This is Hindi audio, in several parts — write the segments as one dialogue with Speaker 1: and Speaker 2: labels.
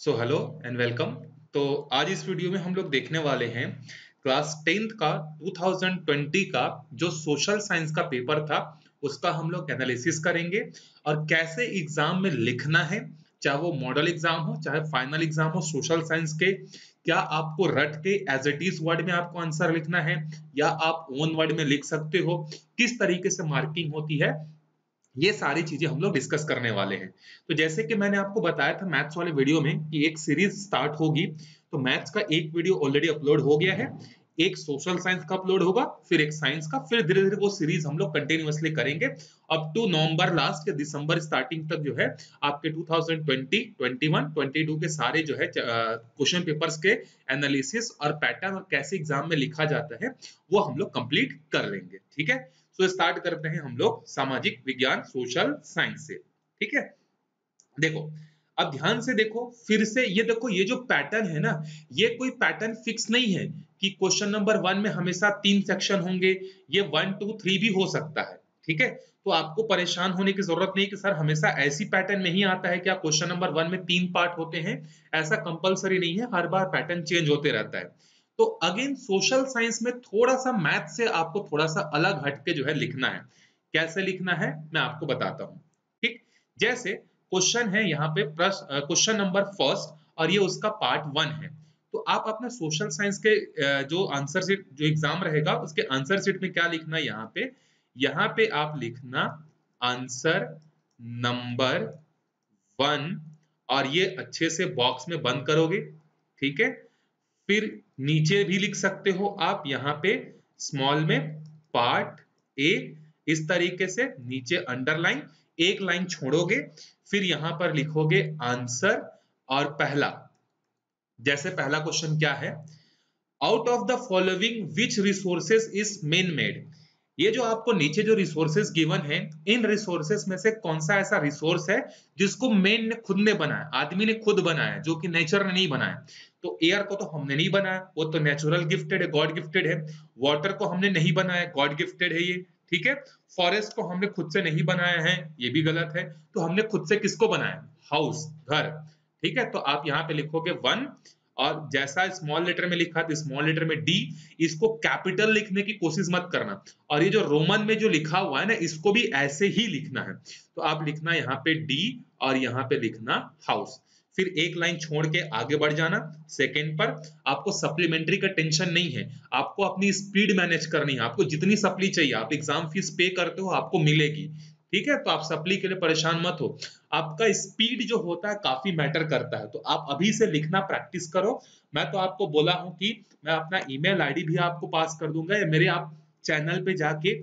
Speaker 1: So hello and welcome. तो आज इस वीडियो में हम लोग देखने वाले हैं क्लास 10th का 2020 का जो सोशल साइंस का पेपर था उसका हम लोग एनालिसिस करेंगे और कैसे एग्जाम में लिखना है, चाहे वो मॉडल एग्जाम हो चाहे फाइनल एग्जाम हो सोशल साइंस के। क्या आपको रट के एज इट इज वर्ड में आपको आंसर लिखना है या आप ओन वर्ड में लिख सकते हो, किस तरीके से मार्किंग होती है, ये सारी चीजें हम लोग डिस्कस करने वाले हैं। तो जैसे कि मैंने आपको बताया था मैथ्स वाले वीडियो में कि एक सीरीज स्टार्ट होगी, तो मैथ्स का एक वीडियो ऑलरेडी अपलोड हो गया है, एक सोशल साइंस का अपलोड होगा, फिर एक साइंस का, फिर धीरे धीरे वो सीरीज हम लोग कंटिन्यूअसली करेंगे अप टू नवंबर लास्ट या दिसंबर स्टार्टिंग तक। जो है आपके 2020, 21, 22 के सारे जो है क्वेश्चन पेपर्स के एनालिसिस और पैटर्न और कैसे एग्जाम में लिखा जाता है वो हम लोग कंप्लीट कर लेंगे। ठीक है, तो स्टार्ट करते हैं हम लोग सामाजिक विज्ञान सोशल साइंस से। ठीक है, देखो अब ध्यान से देखो, फिर से ये देखो, ये जो पैटर्न है ना, ये कोई पैटर्न फिक्स नहीं है कि क्वेश्चन नंबर 1 में हमेशा 3 सेक्शन होंगे, ये 1 2 3 भी हो सकता है। ठीक है, तो आपको परेशान होने की जरूरत नहीं कि सर हमेशा ऐसी पैटर्न में ही आता है क्या क्वेश्चन नंबर 1 में 3 पार्ट होते हैं। ऐसा कंपलसरी नहीं है, हर बार पैटर्न चेंज होते रहता है। तो अगेन सोशल साइंस में थोड़ा सा मैथ से आपको थोड़ा सा अलग हटके जो है लिखना है। कैसे लिखना है मैं आपको बताता हूं। ठीक, जैसे क्वेश्चन है यहाँ पे क्वेश्चन नंबर फर्स्ट और ये उसका पार्ट 1 है। तो आप अपने सोशल साइंस के जो आंसर शीट जो एग्जाम रहेगा उसके आंसर शीट में क्या लिखना है, यहाँ पे आप लिखना आंसर नंबर 1 और ये अच्छे से बॉक्स में बंद करोगे। ठीक है, फिर नीचे भी लिख सकते हो आप यहाँ पे स्मॉल में पार्ट ए, इस तरीके से नीचे अंडरलाइन एक लाइन छोड़ोगे, फिर यहां पर लिखोगे आंसर और पहला। जैसे पहला क्वेश्चन क्या है, out of the following which resources is main made. ये जो आपको नीचे जो रिसोर्सेज गिवन है, इन रिसोर्सेज में से कौन सा ऐसा रिसोर्स है जिसको मेन ने खुद ने बनाया, आदमी ने खुद बनाया, जो कि नेचर ने नहीं बनाया। तो एयर को तो हमने नहीं बनाया, वो तो नेचुरल गिफ्टेड है, गॉड गिफ्टेड है। वाटर को हमने नहीं बनाया, गॉड गिफ्टेड है ये। ठीक है, फॉरेस्ट को हमने खुद से नहीं बनाया है, ये भी गलत है। तो हमने खुद से किसको बनाया, हाउस, घर। ठीक है, तो आप यहाँ पे लिखोगे 1 और जैसा स्मॉल लेटर में लिखा था स्मॉल लेटर में डी, इसको कैपिटल लिखने की कोशिश मत करना। और ये जो रोमन में जो लिखा हुआ है ना, इसको भी ऐसे ही लिखना है। तो आप लिखना यहाँ पे डी और यहाँ पे लिखना हाउस, फिर एक लाइन छोड़ के आगे बढ़ जाना। सेकंड पर आपको सप्लीमेंट्री का टेंशन नहीं है, आपको अपनी स्पीड मैनेज करनी है। आपको जितनी सप्ली चाहिए, आप एग्जाम फीस पे करते हो आपको मिलेगी। ठीक है, तो आप सप्ली के लिए परेशान मत हो, आपका स्पीड जो होता है काफी मैटर करता है। तो आप अभी से लिखना प्रैक्टिस करो। मैं तो आपको बोला हूं कि मैं अपना ईमेल आईडी भी आपको पास कर दूंगा, या मेरे आप चैनल पे जाके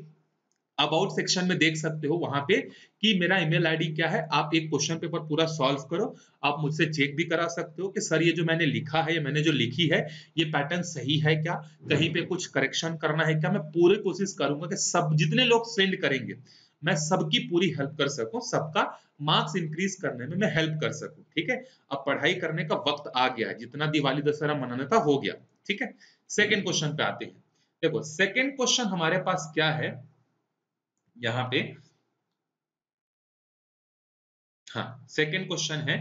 Speaker 1: अबाउट सेक्शन में देख सकते हो वहां पे कि मेरा ईमेल आईडी क्या है। आप एक क्वेश्चन पेपर पूरा सॉल्व करो, आप मुझसे चेक भी करा सकते हो कि सर ये जो मैंने लिखा है, ये मैंने जो लिखी है, ये पैटर्न सही है क्या, कहीं पे कुछ करेक्शन करना है क्या। मैं पूरी कोशिश करूंगा कि सब जितने लोग सेंड करेंगे मैं सबकी पूरी हेल्प कर सकूं, सबका मार्क्स इंक्रीज करने में मैं हेल्प कर सकूं। ठीक है, अब पढ़ाई करने का वक्त आ गया है, जितना दिवाली दशहरा मनाना था हो गया। ठीक है, सेकेंड क्वेश्चन पे आते हैं। देखो सेकेंड क्वेश्चन हमारे पास क्या है यहाँ पे, हाँ सेकेंड क्वेश्चन है,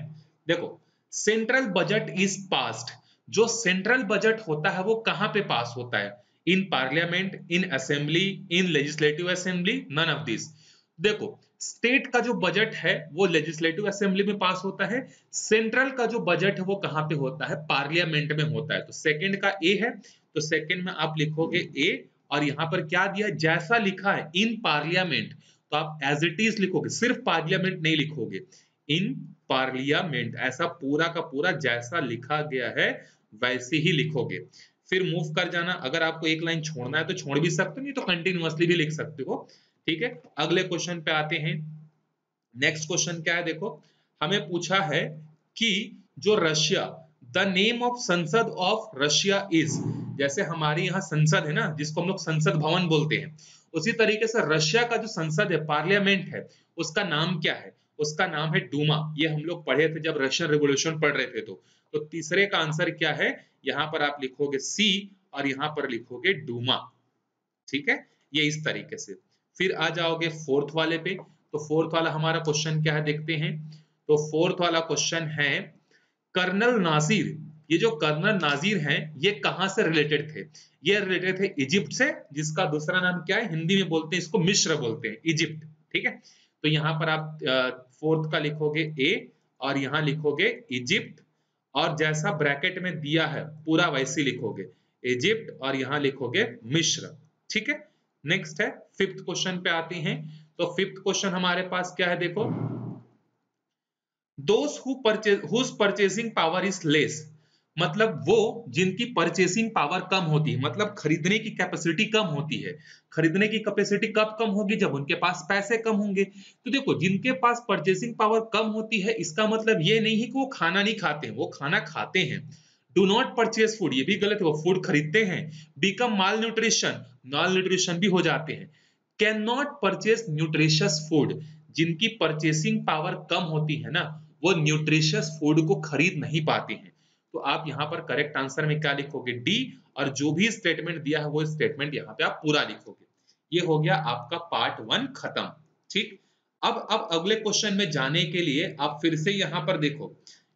Speaker 1: देखो सेंट्रल बजट इज पास्ड। जो सेंट्रल बजट होता है वो कहां पे पास होता है, in parliament, in assembly, in legislative assembly, none of this. देखो स्टेट का जो बजट है वो लेजिस्लेटिव असेंबली में पास होता है, सेंट्रल का जो बजट है वो कहां पे होता है, पार्लियामेंट में होता है। तो सेकंड का ए है, तो सेकंड में आप लिखोगे ए और यहां पर क्या दिया है, जैसा लिखा है इन पार्लियामेंट, तो आप एज इट इज लिखोगे, सिर्फ पार्लियामेंट नहीं लिखोगे, इन पार्लियामेंट, ऐसा पूरा का पूरा जैसा लिखा गया है वैसे ही लिखोगे। फिर मूव कर जाना, अगर आपको एक लाइन छोड़ना है तो छोड़ भी सकते हो, नहीं तो कंटिन्यूअसली भी लिख सकते हो। ठीक है, अगले क्वेश्चन पे आते हैं। नेक्स्ट क्वेश्चन क्या है, देखो हमें पूछा है कि जो रशिया, द नेम ऑफ संसद ऑफ रशिया इज। जैसे हमारे यहाँ संसद है ना, जिसको हम लोग संसद भवन बोलते हैं, उसी तरीके से रशिया का जो संसद है, पार्लियामेंट है, उसका नाम क्या है, उसका नाम है डूमा। ये हम लोग पढ़े थे जब रशियन रिवॉल्यूशन पढ़ रहे थे। तो तीसरे का आंसर क्या है, यहाँ पर आप लिखोगे सी और यहाँ पर लिखोगे डूमा। ठीक है, ये इस तरीके से। फिर आ जाओगे फोर्थ वाले पे, तो फोर्थ वाला हमारा क्वेश्चन क्या है देखते हैं। तो फोर्थ वाला क्वेश्चन है कर्नल नासिर, ये जो कर्नल नाजिर हैं ये कहां से रिलेटेड थे? ये रिलेटेड थे इजिप्ट से, जिसका दूसरा नाम क्या है, हिंदी में बोलते हैं इसको मिस्र बोलते हैं, इजिप्ट। ठीक है, तो यहां पर आप फोर्थ का लिखोगे ए और यहां लिखोगे इजिप्ट, और जैसा ब्रैकेट में दिया है पूरा वैसे लिखोगे इजिप्ट और यहां लिखोगे मिस्र। ठीक है, नेक्स्ट है फिफ्थ क्वेश्चन पे आते हैं। तो फिफ्थ क्वेश्चन हमारे पास क्या है, देखो, those whose purchasing power is less, मतलब वो जिनकी परचेसिंग पावर कम होती है, मतलब खरीदने की कैपेसिटी कम होती है। खरीदने की कैपेसिटी कब कम होगी? जब उनके पास पैसे कम होंगे। तो देखो, जिनके पास परचेसिंग पावर कम होती है इसका मतलब ये नहीं है कि वो खाना नहीं खाते हैं, वो खाना खाते हैं। डू नॉट परचेज फूड, ये भी गलत है, वो फूड खरीदते हैं। बिकम माल न्यूट्रिशन, माल न्यूट्रिशन भी हो जाते हैं। Can not purchase nutritious food, जिनकी परचेसिंग पावर कम होती है ना, वो न्यूट्रिशियस फूड को खरीद नहीं पाते हैं। तो आप यहाँ पर करेक्ट आंसर में क्या लिखोगे? डी, और जो भी स्टेटमेंट दिया है वो स्टेटमेंट यहाँ पे आप पूरा लिखोगे। ये हो गया आपका पार्ट 1 खत्म। ठीक, अब अगले क्वेश्चन में जाने के लिए आप फिर से यहाँ पर देखो,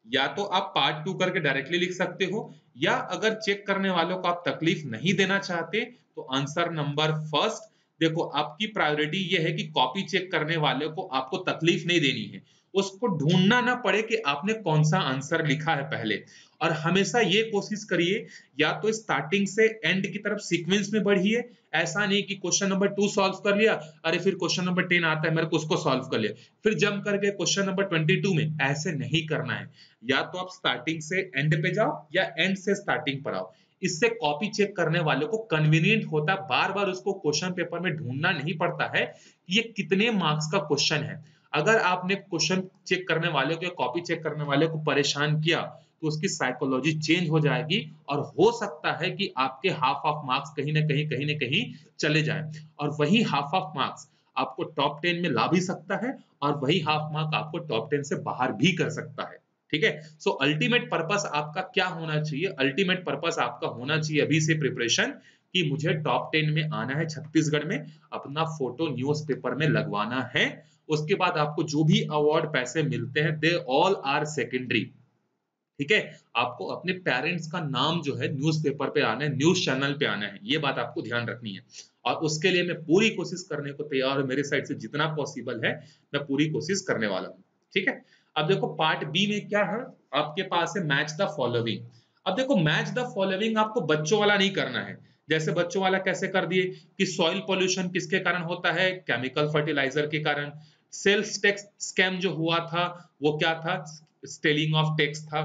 Speaker 1: या तो आप पार्ट 2 करके डायरेक्टली लिख सकते हो, या अगर चेक करने वालों को आप तकलीफ नहीं देना चाहते तो आंसर नंबर फर्स्ट, देखो आपकी प्रायोरिटी ये है कि कॉपी चेक करने वाले को आपको तकलीफ नहीं देनी है, उसको ढूंढना ना पड़े कि आपने कौन सा आंसर लिखा है पहले। और हमेशा ये कोशिश करिए या तो स्टार्टिंग से एंड की तरफ सीक्वेंस में बढ़िए। ऐसा नहीं कि क्वेश्चन नंबर 2 सॉल्व कर लिया, अरे फिर क्वेश्चन नंबर 10 आता है मेरे को उसको सॉल्व कर लिया, फिर जंप करके क्वेश्चन नंबर 22 में, ऐसे नहीं करना है। या तो आप स्टार्टिंग से एंड पे जाओ या एंड से स्टार्टिंग पर आओ। इससे कॉपी चेक करने वालों को कन्वीनियंट होता है, बार बार उसको क्वेश्चन पेपर में ढूंढना नहीं पड़ता है कि ये कितने मार्क्स का क्वेश्चन है। अगर आपने क्वेश्चन चेक करने वाले को या कॉपी चेक करने वाले को परेशान किया तो उसकी साइकोलॉजी चेंज हो जाएगी, और हो सकता है कि आपके हाफ ऑफ मार्क्स कहीं ना कहीं चले जाए, और वही हाफ ऑफ मार्क्स आपको टॉप 10 में ला भी सकता है, और वही हाफ मार्क आपको टॉप 10 से बाहर भी कर सकता है। ठीक है, सो अल्टीमेट पर्पस आपका क्या होना चाहिए? अल्टीमेट पर्पस आपका होना चाहिए अभी से प्रिपरेशन, कि मुझे टॉप 10 में आना है छत्तीसगढ़ में, अपना फोटो न्यूज़पेपर में लगवाना है। उसके बाद आपको जो भी अवार्ड पैसे मिलते हैं दे ऑल आर सेकेंडरी। ठीक है, आपको अपने पेरेंट्स का नाम जो है न्यूज़पेपर पे आना है, न्यूज चैनल पे आना है, ये बात आपको ध्यान रखनी है। और उसके लिए मैं पूरी कोशिश करने को तैयार हूं, मेरे साइड से जितना पॉसिबल है मैं पूरी कोशिश करने वाला हूँ। ठीक है, अब देखो पार्ट बी में क्या है, आपके पास है मैच द फॉलोइंग। अब देखो मैच द फॉलोइंग आपको बच्चों वाला नहीं करना है। जैसे बच्चों वाला कैसे कर दिए कि सॉइल पोल्यूशन किसके कारण होता है? केमिकल फर्टिलाइजर के कारण। सेल्स टैक्स स्कैम जो हुआ था वो क्या था? स्टेलिंग ऑफ टैक्स था।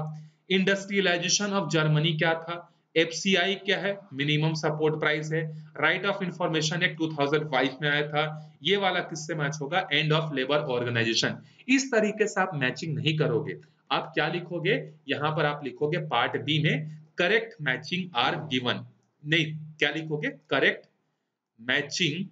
Speaker 1: इंडस्ट्रियलाइजेशन ऑफ जर्मनी क्या था? एफसीआई क्या है? मिनिमम सपोर्ट प्राइस है। राइट ऑफ इंफॉर्मेशन एक्ट 2005 में आया था। ये वाला किससे मैच होगा? And of labour organisation. इस तरीके से आप मैचिंग नहीं करोगे। आप क्या लिखोगे? यहां पर आप लिखोगे पार्ट बी में करेक्ट मैचिंग आर गिवन। नहीं, क्या लिखोगे? Correct matching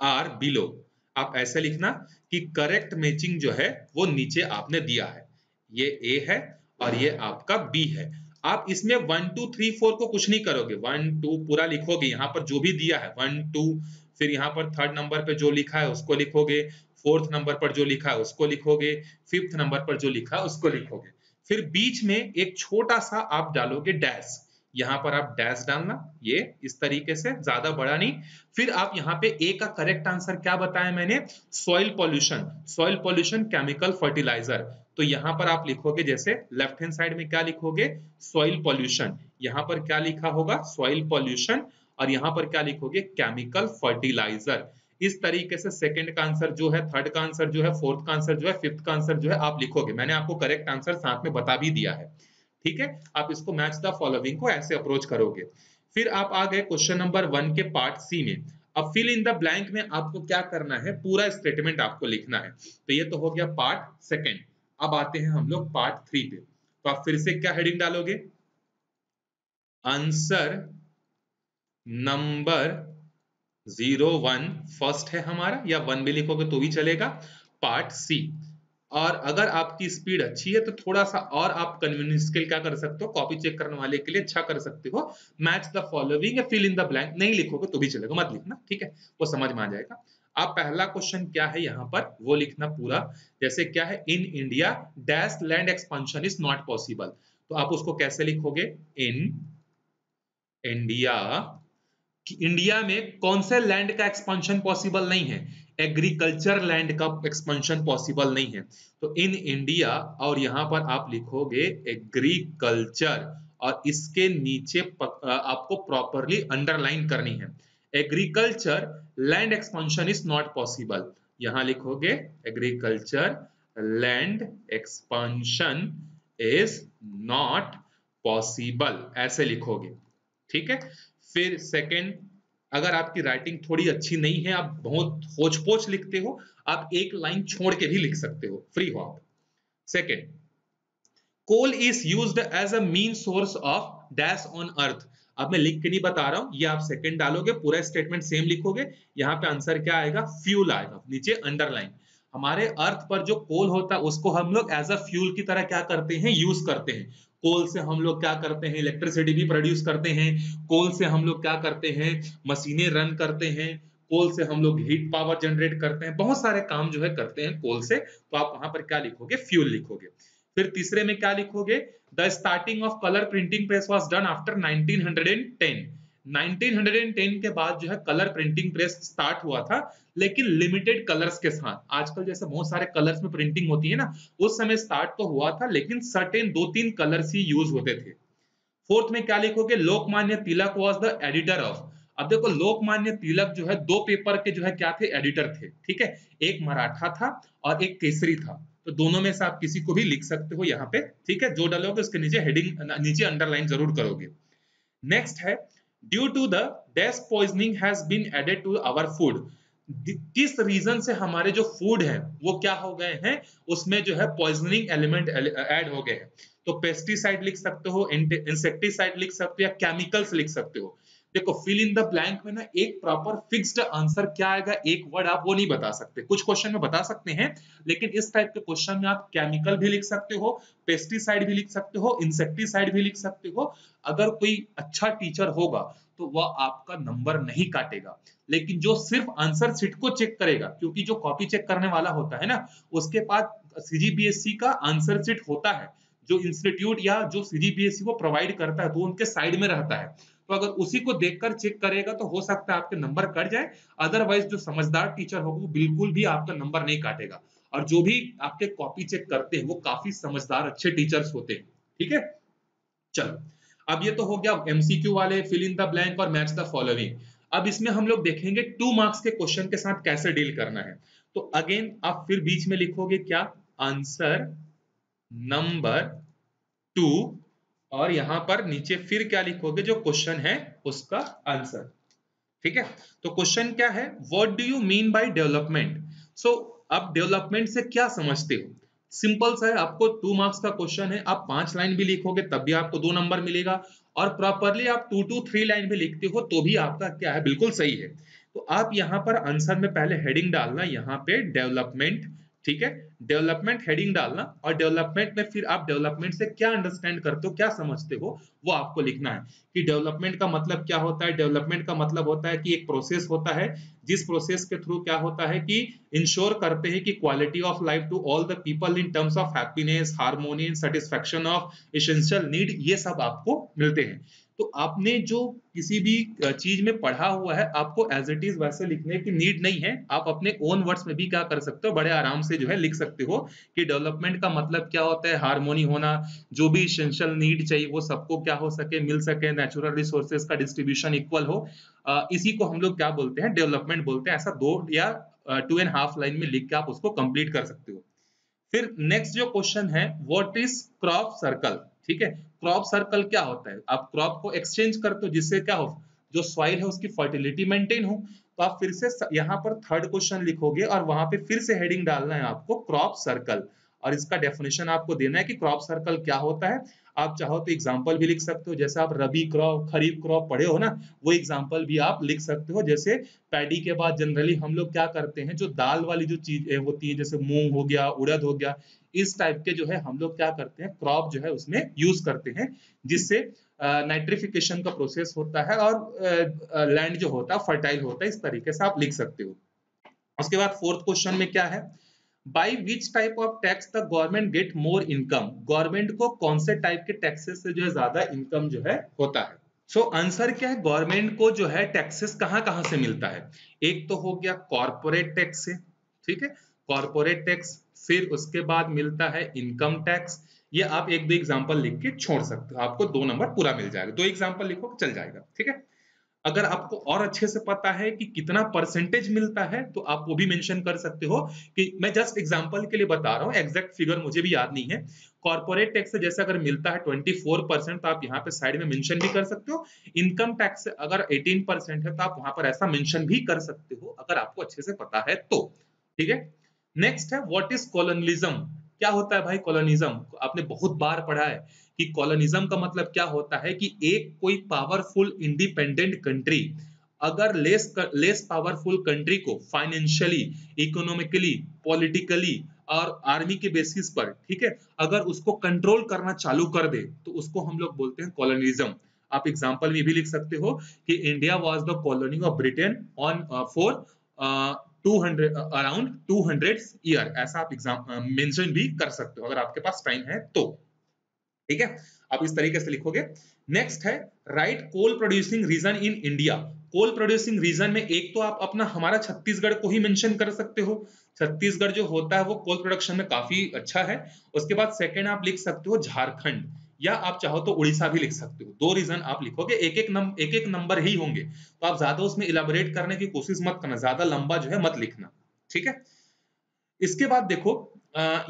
Speaker 1: are below. आप ऐसे लिखना कि करेक्ट मैचिंग जो है वो नीचे आपने दिया है, ये ए है और ये आपका बी है। आप इसमें 1 2 3 4 को कुछ नहीं करोगे, 1 2 पूरा लिखोगे, यहाँ पर जो भी दिया है 1 2, फिर यहाँ पर थर्ड नंबर पे जो लिखा है उसको लिखोगे, फोर्थ नंबर पर जो लिखा है उसको लिखोगे, फिफ्थ नंबर पर जो लिखा है उसको लिखोगे। फिर बीच में एक छोटा सा आप डालोगे डैश, यहाँ पर आप डैश डालना, ये इस तरीके से, ज्यादा बड़ा नहीं। फिर आप यहाँ पे ए का करेक्ट आंसर क्या बताया मैंने? Soil pollution. Soil pollution chemical fertiliser, तो यहाँ पर आप लिखोगे जैसे लेफ्ट हैंड साइड में क्या लिखोगे? Soil pollution. यहाँ पर क्या लिखा होगा? सॉइल पॉल्यूशन, और यहाँ पर क्या लिखोगे? Chemical fertiliser. इस तरीके से सेकंड का आंसर जो है, थर्ड का आंसर जो है, फोर्थ का आंसर जो है, फिफ्थ का आंसर जो है आप लिखोगे। मैंने आपको करेक्ट आंसर साथ में बता भी दिया है। ठीक है, आप इसको मैच द फॉलोइंग को ऐसे अप्रोच करोगे। फिर आप आ गए क्वेश्चन नंबर 1 के पार्ट सी में। अब फिल इन द ब्लैंक में आपको क्या करना है? पूरा स्टेटमेंट आपको लिखना है। तो ये तो हो गया पार्ट सेकंड। अब आते हैं हम लोग पार्ट 3 पे। तो आप फिर से क्या हेडिंग डालोगे? आंसर नंबर 01 फर्स्ट है हमारा, या 1 भी लिखोगे तो भी चलेगा, पार्ट सी। और अगर आपकी स्पीड अच्छी है तो थोड़ा सा और आप कन्वीनियंस के लिए क्या कर सकते हो? कॉपी चेक करने वाले के लिए अच्छा कर सकते हो, मैच द फॉलोइंग या फिल इन द ब्लैंक नहीं लिखोगे तो भी चलेगा, मत लिखना, ठीक है, वो समझ में आ जाएगा। आप पहला क्वेश्चन क्या है यहाँ पर वो लिखना पूरा, जैसे क्या है, in India dash land expansion is not possible, तो आप उसको कैसे लिखोगे, इन इंडिया, कि इंडिया में कौन से लैंड का एक्सपेंशन पॉसिबल नहीं है, एग्रीकल्चर लैंड का एक्सपेंशन पॉसिबल नहीं है, तो इन इंडिया और यहां पर आप लिखोगे एग्रीकल्चर और इसके नीचे आपको प्रॉपरली अंडरलाइन करनी है, agriculture land expansion is not possible, यहां लिखोगे agriculture land expansion is not possible, ऐसे लिखोगे, ठीक है। फिर सेकंड, अगर आपकी राइटिंग थोड़ी अच्छी नहीं है, आप बहुत होच पोच लिखते हो, आप एक लाइन छोड़ के भी लिख सकते हो, फ्री हो आप। Second, coal is used as a mean source of dash on earth, अब मैं लिख के नहीं बता रहा हूं, ये आप सेकंड डालोगे, पूरा स्टेटमेंट सेम लिखोगे, यहां पे आंसर क्या आएगा, फ्यूल आएगा, नीचे अंडरलाइन। हमारे अर्थ पर जो कोल होता है उसको हम लोग एज अ फ्यूल की तरह क्या करते हैं, यूज करते हैं। कोल से हम लोग क्या करते हैं, इलेक्ट्रिसिटी भी प्रोड्यूस करते हैं, कोल से हम लोग क्या करते हैं, मशीनें रन करते हैं, कोल से हम लोग हीट पावर जनरेट करते हैं, बहुत सारे काम जो है करते हैं कोल से, तो आप वहां पर क्या लिखोगे, फ्यूल लिखोगे। फिर तीसरे में क्या लिखोगे, the starting of colour printing press was done after 1910, 1910 के बाद जो है कलर प्रिंटिंग प्रेस स्टार्ट हुआ था, लेकिन लिमिटेड कलर्स के साथ, आजकल जैसे बहुत सारे कलर्स में प्रिंटिंग होती है ना, उस समय स्टार्ट तो हुआ था, लेकिन सर्टेन 2-3 कलर्स ही यूज होते थे। फोर्थ में क्या लिखोगे, Lokmanya Tilak was the editor of, अब देखो लोकमान्य तिलक जो है दो पेपर के जो है क्या थे, एडिटर थे, ठीक है, एक मराठा था और एक केसरी था, तो दोनों में से आप किसी को भी लिख सकते हो यहाँ पे, ठीक है, जो डालोगे उसके नीचे हेडिंग, नीचे अंडरलाइन जरूर करोगे। नेक्स्ट है, due to the dash poisoning has been added to our food, किस रीजन से हमारे जो फूड है वो क्या हो गए हैं, उसमें जो है पॉइजनिंग एलिमेंट ऐड हो गए हैं, तो पेस्टिसाइड लिख सकते हो, इंसेक्टिसाइड लिख सकते हो, या केमिकल्स लिख सकते हो। देखो फिल इन द ब्लैंक में ना एक प्रॉपर फिक्स्ड आंसर क्या आएगा, एक वर्ड आप वो नहीं बता सकते, कुछ क्वेश्चन में बता सकते हैं, लेकिन इस टाइप के क्वेश्चन में आप केमिकल भी लिख सकते हो, पेस्टिसाइड भी लिख सकते हो, इंसेक्टिसाइड भी लिख सकते हो। अगर कोई अच्छा टीचर होगा तो वह आपका नंबर नहीं काटेगा, लेकिन जो सिर्फ आंसर शीट को चेक करेगा, क्योंकि जो कॉपी चेक करने वाला होता है ना, उसके पास सीजीपीएससी का आंसर शीट होता है, जो इंस्टीट्यूट या जो सीजीपीएससी को प्रोवाइड करता है, तो उनके साइड में रहता है, तो अगर उसी को देखकर चेक करेगा तो हो सकता है आपके नंबर कट जाए, अदरवाइज जो समझदार टीचर होगा वो बिल्कुल भी आपका नंबर नहीं काटेगा, और जो भी आपके कॉपी चेक करते हैं वो काफी समझदार अच्छे टीचर्स होते हैं, ठीक है। चलो, अब ये तो हो गया एमसीक्यू वाले, फिल इन द ब्लैंक और मैच द फॉलोइंग। अब इसमें हम लोग देखेंगे 2 मार्क्स के क्वेश्चन के साथ कैसे डील करना है, तो अगेन आप फिर बीच में लिखोगे क्या, आंसर नंबर 2, और यहां पर नीचे फिर क्या लिखोगे, जो क्वेश्चन है उसका आंसर, ठीक है। तो क्वेश्चन क्या है, what do you mean by development, so आप डेवलपमेंट से क्या समझते हो, सिंपल सा है, आपको 2 मार्क्स का क्वेश्चन है, आप 5 लाइन भी लिखोगे तब भी आपको 2 नंबर मिलेगा, और प्रॉपरली आप 2 to 3 लाइन भी लिखते हो तो भी आपका क्या है, बिल्कुल सही है। तो आप यहाँ पर आंसर में पहले हेडिंग डालना, यहाँ पे डेवलपमेंट, ठीक है, डेवलपमेंट हेडिंग डालना, और डेवलपमेंट में फिर आप डेवलपमेंट से क्या अंडरस्टैंड करते हो, क्या समझते हो, वो आपको लिखना है, कि डेवलपमेंट का मतलब क्या होता है। डेवलपमेंट का मतलब होता है कि एक प्रोसेस होता है, जिस प्रोसेस के थ्रू क्या होता है कि इंश्योर करते हैं कि quality of life to all the people in terms of happiness, harmony and satisfaction of essential need, ये सब आपको मिलते हैं। तो आपने जो किसी भी चीज में पढ़ा हुआ है, आपको एज इट इज वैसे लिखने की नीड नहीं है, आप अपने ओन वर्ड्स में भी क्या कर सकते हो, बड़े आराम से जो है लिख सकते हो कि डेवलपमेंट का मतलब क्या होता है, हार्मोनी होना, जो भी एसेंशियल नीड चाहिए वो सबको क्या हो सके, मिल सके, नेचुरल रिसोर्सेज का डिस्ट्रीब्यूशन इक्वल हो, इसी को हम लोग क्या बोलते हैं, डेवलपमेंट बोलते हैं। ऐसा 2 या 2.5 लाइन में लिख के आप उसको कंप्लीट कर सकते हो। फिर नेक्स्ट जो क्वेश्चन है, व्हाट इज क्रॉप सर्कल, ठीक है, क्रॉप सर्कल क्या होता है, आप क्रॉप को एक्सचेंज करते हो जिससे क्या हो, जो सॉइल है उसकी फर्टिलिटी मेंटेन हो, तो आप फिर से यहाँ पर थर्ड क्वेश्चन लिखोगे और वहां पे फिर से हेडिंग डालना है आपको क्रॉप सर्कल, और इसका डेफिनेशन आपको देना है कि क्रॉप सर्कल क्या होता है। आप चाहो तो एग्जाम्पल भी लिख सकते हो, जैसे आप रबी क्रॉप, खरीफ क्रॉप पढ़े हो ना, वो एग्जाम्पल भी आप लिख सकते हो। जैसे पैडी के बाद जनरली हम लोग क्या करते हैं, जो दाल वाली जो चीज होती है, जैसे मूंग हो गया, उड़द हो गया, इस टाइप के जो है हम लोग क्या करते हैं, क्रॉप जो है उसमें यूज करते हैं, जिससे नाइट्रिफिकेशन का प्रोसेस होता है और लैंड जो होता है फर्टाइल होता है, इस तरीके से आप लिख सकते हो। उसके बाद फोर्थ क्वेश्चन में क्या है, by which type of tax the government get more income, government को कौन से टाइप के टैक्सेस से जो है ज्यादा इनकम जो है होता है। सो आंसर क्या है, गवर्नमेंट को जो है टैक्सेस कहां कहां से मिलता है, एक तो हो गया कॉर्पोरेट टैक्स से, ठीक है, कॉर्पोरेट टैक्स, फिर उसके बाद मिलता है इनकम टैक्स। ये आप एक दो एग्जांपल लिख के छोड़ सकते हो, आपको 2 नंबर पूरा मिल जाएगा, 2 एग्जांपल लिखो चल जाएगा, ठीक है। अगर आपको और अच्छे से पता है कि कितना परसेंटेज मिलता है तो आप वो भी मेंशन कर सकते हो, कि मैं जस्ट एग्जांपल के लिए बता रहा हूं, एग्जैक्ट फिगर मुझे भी याद नहीं है। कॉर्पोरेट टैक्स से जैसे अगर मिलता है 24% तो आप यहाँ पे साइड में मेंशन भी कर सकते हो। इनकम टैक्स से अगर 18% है तो आप वहां पर ऐसा मेंशन भी कर सकते हो, अगर आपको अच्छे से पता है तो, ठीक है। नेक्स्ट है व्हाट इज कॉलोनिज्म, क्या होता है भाई कॉलोनिज्म, आपने बहुत बार पढ़ा है कि कॉलोनिज्म का मतलब क्या होता है, कि एक कोई पावरफुल इंडिपेंडेंट कंट्री अगर लेस पावरफुल कंट्री को फाइनेंशियली, इकोनॉमिकली, पॉलिटिकली और आर्मी के बेसिस पर, ठीक है, अगर उसको कंट्रोल करना चालू कर दे तो उसको हम लोग बोलते हैं कॉलोनिज्म। आप एग्जांपल में भी लिख सकते हो कि India was the colony of Britain on for 200 around 200 year, ऐसा आप एग्जाम मेंशन भी कर सकते हो अगर आपके पास टाइम है तो, ठीक है, आप इस तरीके से लिखोगे। नेक्स्ट है right coal producing region in India, coal producing region में एक तो आप अपना हमारा छत्तीसगढ़ को ही मेंशन कर सकते हो, छत्तीसगढ़ जो होता है वो कोल प्रोडक्शन में काफी अच्छा है। उसके बाद सेकंड आप लिख सकते हो झारखंड, या आप चाहो तो उड़ीसा भी लिख सकते हो, 2 रीजन आप लिखोगे, एक एक नंबर ही होंगे, तो आप ज्यादा उसमें इलाबोरेट करने की कोशिश मत करना, ज्यादा लंबा जो है मत लिखना, ठीक है। इसके बाद देखो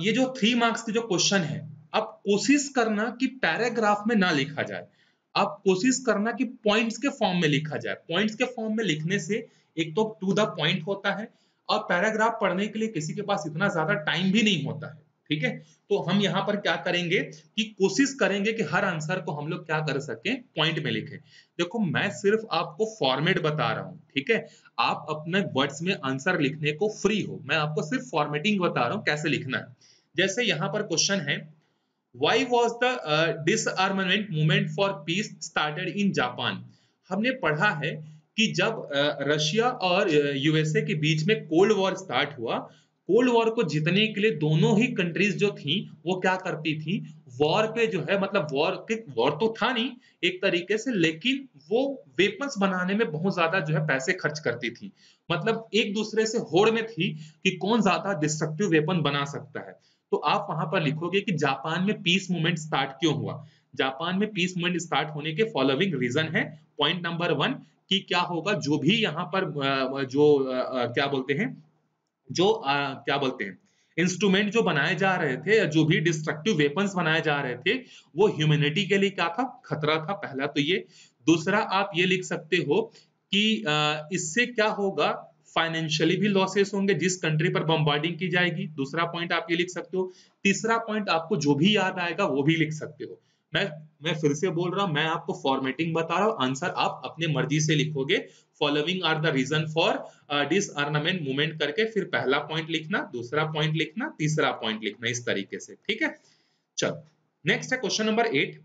Speaker 1: ये जो 3 मार्क्स के जो क्वेश्चन है, आप कोशिश करना कि पैराग्राफ में ना लिखा जाए, आप कोशिश करना कि पॉइंट्स के फॉर्म में लिखा जाए, पॉइंट्स के फॉर्म में लिखने से एक तो टू द पॉइंट होता है, और पैराग्राफ पढ़ने के लिए किसी के पास इतना ज्यादा टाइम भी नहीं होता है, ठीक है। तो हम यहाँ पर क्या करेंगे कि कोशिश करेंगे कि हर आंसर को हम लोग क्या कर सकें, पॉइंट में लिखें। देखो मैं सिर्फ आपको फॉर्मेट बता रहा हूं, ठीक है, आप अपने वर्ड्स में आंसर लिखने को फ्री हो, मैं आपको सिर्फ फॉर्मेटिंग बता रहा हूं कैसे लिखना है। जैसे यहां पर क्वेश्चन है, why was the डिसआर्मामेंट movement for piece started in Japan, हमने पढ़ा है कि जब रशिया और यूएसए के बीच में कोल्ड वॉर स्टार्ट हुआ, कोल्ड वॉर को जीतने के लिए दोनों ही कंट्रीज जो थी वो क्या करती थी, वॉर पे जो है, मतलब वॉर तो था नहीं एक तरीके से, लेकिन वो वेपन्स बनाने में बहुत ज्यादा जो है पैसे खर्च करती थी, मतलब एक दूसरे से होड़ में थी कि कौन ज्यादा डिस्ट्रक्टिव वेपन बना सकता है। तो आप वहां पर लिखोगे कि जापान में पीस मूवमेंट स्टार्ट क्यों हुआ, जापान में पीस मूवमेंट स्टार्ट होने के फॉलोइंग रीजन है। पॉइंट नंबर 1 कि क्या होगा, जो भी यहाँ पर क्या बोलते हैं, जो क्या बोलते हैं, इंस्ट्रूमेंट जो बनाए जा रहे थे, जो भी डिस्ट्रक्टिव वेपन्स बनाए जा रहे थे, वो ह्यूमैनिटी के लिए क्या था, खतरा था, पहला तो ये। दूसरा आप ये लिख सकते हो कि इससे क्या होगा, फाइनेंशियली भी लॉसेस होंगे जिस कंट्री पर बम्बार्डिंग की जाएगी, दूसरा पॉइंट आप ये लिख सकते हो। तीसरा पॉइंट आपको जो भी याद आएगा वो भी लिख सकते हो। मैं मैं फिर से बोल रहा हूं, मैं आपको फॉर्मेटिंग बता रहा हूं, आंसर आप अपने मर्जी से लिखोगे। Following are the reason for disarmament movement करके फिर पहला पॉइंट लिखना, दूसरा पॉइंट लिखना, तीसरा पॉइंट लिखना, इस तरीके से, ठीक है। चलो नेक्स्ट है question number 8,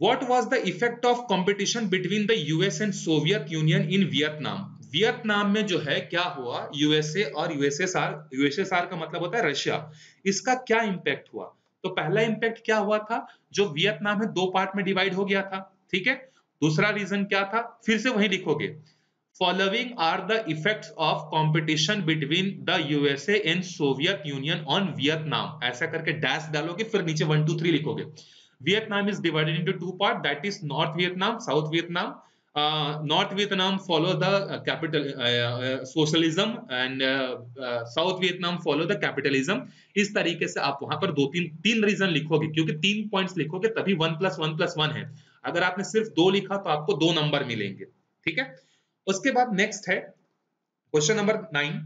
Speaker 1: What was the effect of competition between the US and Soviet Union in Vietnam? Vietnam में जो है क्या हुआ, यूएसए और यूएसएसआर का मतलब होता है रशिया, इसका क्या इंपैक्ट हुआ। तो पहला इंपैक्ट क्या हुआ था, जो वियतनाम है 2 पार्ट में डिवाइड हो गया था, ठीक है। दूसरा रीजन क्या था, फिर से वही लिखोगे, following are the effects of competition between the USA and Soviet union on Vietnam, ऐसा करके डैश डालोगे, फिर नीचे 1 2 3 लिखोगे। Vietnam is divided into 2 parts, that is North Vietnam, South Vietnam. North Vietnam follow the capital socialism and South Vietnam follow the capitalism। इस तरीके से आप वहां पर 2 3 रीजन लिखोगे, क्योंकि 3 पॉइंट्स लिखोगे तभी 1 + 1 + 1 है। अगर आपने सिर्फ 2 लिखा तो आपको 2 नंबर मिलेंगे, ठीक है। उसके बाद नेक्स्ट है question number 9,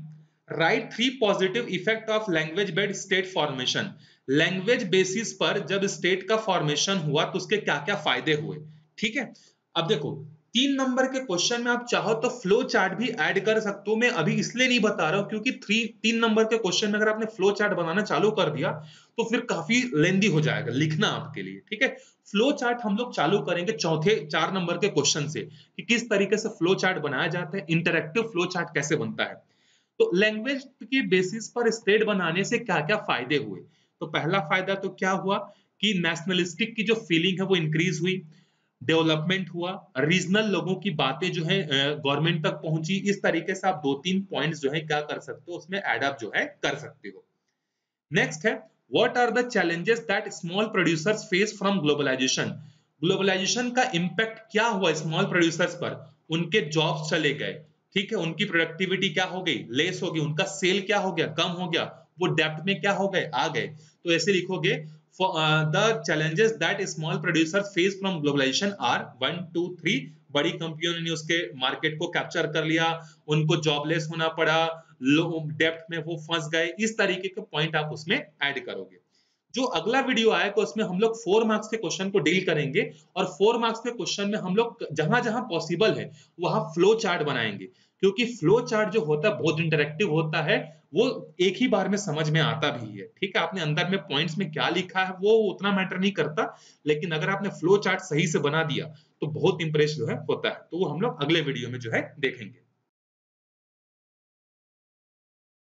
Speaker 1: right 3 positive effect of language based state formation. Language basis पर जब स्टेट का फॉर्मेशन हुआ तो उसके क्या क्या फायदे हुए, ठीक है। अब देखो 3 नंबर के क्वेश्चन में आप चाहो तो फ्लो चार्ट भी ऐड कर सकते हो, मैं अभी इसलिए नहीं बता रहा हूं क्योंकि 3 नंबर के क्वेश्चन में अगर आपने फ्लो चार्ट बनाना चालू कर दिया तो फिर काफी लेंदी हो जाएगा लिखना आपके लिए, ठीक है। फ्लो चार्ट हम लोग चालू करेंगे चौथे 4 नंबर के क्वेश्चन से, कि किस तरीके से फ्लो चार्ट बनाया जाता है, इंटरैक्टिव फ्लो चार्ट कैसे बनता है। तो लैंग्वेज के बेसिस पर स्टेट बनाने से क्या क्या फायदे हुए? तो पहला फायदा तो क्या हुआ कि नेशनलिस्टिक की जो फीलिंग है वो इंक्रीज हुई, डेवलपमेंट हुआ, रीजनल लोगों की बातें जो है गवर्नमेंट तक पहुंची। इस तरीके से आप 2-3 पॉइंट्स जो है क्या कर सकते हो उसमें एड अप जो है कर सकते हो। नेक्स्ट है, what are the challenges that small producers face from globalisation? Globalisation का इंपैक्ट क्या हुआ स्मॉल प्रोड्यूसर्स पर? उनके जॉब्स चले गए, ठीक है, उनकी प्रोडक्टिविटी क्या हो गई, लेस हो गई, उनका सेल क्या हो गया, कम हो गया, वो डेप्थ में क्या हो गए, आ गए। तो ऐसे लिखोगे, the challenges that small producers face from globalisation are 1 2 3। बड़ी कंपनियों ने उसके मार्केट को कैप्चर कर लिया, उनको जॉबलेस होना पड़ा, लो डेप्थ में वो फंस गए। इस तरीके के पॉइंट आप उसमें ऐड करोगे। जो अगला वीडियो आएगा उसमें हम लोग 4 मार्क्स के क्वेश्चन को डील करेंगे, और 4 मार्क्स के क्वेश्चन में हम लोग जहां जहां पॉसिबल है वहां फ्लो चार्ट बनाएंगे, क्योंकि फ्लो चार्ट जो होता है बहुत इंटरेक्टिव होता है, वो एक ही बार में समझ में आता भी है। ठीक है, आपने अंदर में पॉइंट्स में क्या लिखा है वो उतना मैटर नहीं करता, लेकिन अगर आपने फ्लो चार्ट सही से बना दिया तो बहुत इंप्रेस जो है होता है। तो वो हम लोग अगले वीडियो में जो है देखेंगे।